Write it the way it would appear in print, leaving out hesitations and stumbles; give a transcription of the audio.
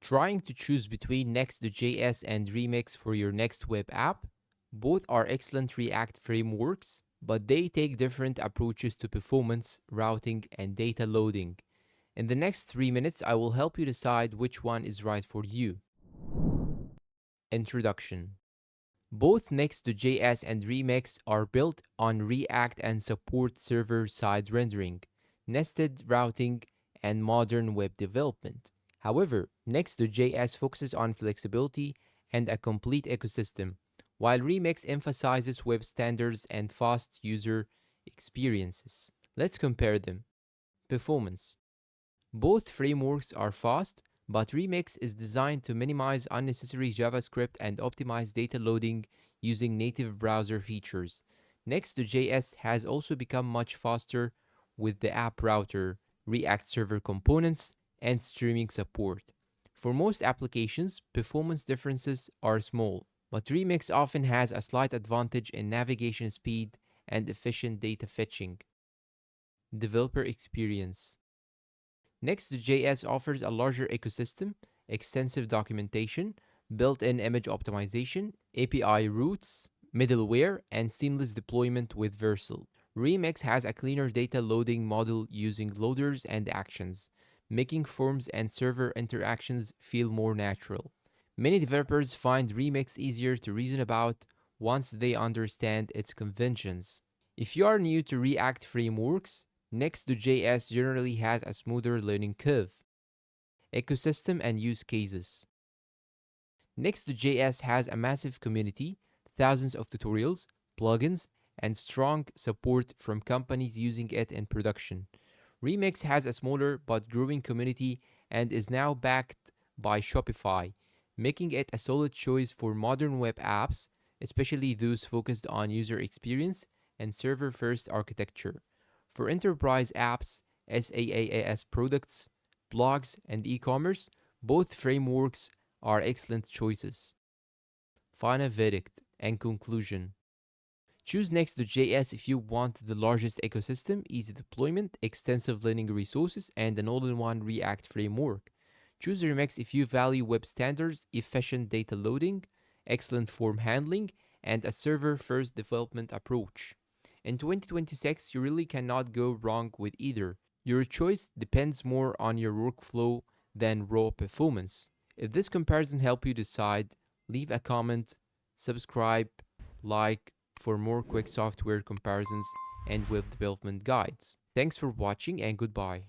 Trying to choose between Next.js and Remix for your next web app? Both are excellent React frameworks, but they take different approaches to performance, routing, and data loading. In the next 3 minutes, I will help you decide which one is right for you. Introduction. Both Next.js and Remix are built on React and support server-side rendering, nested routing, and modern web development. However, Next.js focuses on flexibility and a complete ecosystem, while Remix emphasizes web standards and fast user experiences. Let's compare them. Performance. Both frameworks are fast, but Remix is designed to minimize unnecessary JavaScript and optimize data loading using native browser features. Next.js has also become much faster with the app router, React server components, and streaming support. For most applications, performance differences are small, but Remix often has a slight advantage in navigation speed and efficient data fetching. Developer experience. Next.js offers a larger ecosystem, extensive documentation, built-in image optimization, API routes, middleware, and seamless deployment with Vercel. Remix has a cleaner data loading model using loaders and actions, making forms and server interactions feel more natural. Many developers find Remix easier to reason about once they understand its conventions. If you are new to React frameworks, Next.js generally has a smoother learning curve. Ecosystem and use cases. Next.js has a massive community, thousands of tutorials, plugins, and strong support from companies using it in production. Remix has a smaller but growing community and is now backed by Shopify, making it a solid choice for modern web apps, especially those focused on user experience and server-first architecture. For enterprise apps, SaaS products, blogs, and e-commerce, both frameworks are excellent choices. Final verdict and conclusion. Choose Next.js if you want the largest ecosystem, easy deployment, extensive learning resources, and an all-in-one React framework. Choose Remix if you value web standards, efficient data loading, excellent form handling, and a server-first development approach. In 2026, you really cannot go wrong with either. Your choice depends more on your workflow than raw performance. If this comparison helped you decide, leave a comment, subscribe, like for more quick software comparisons and web development guides. Thanks for watching and goodbye.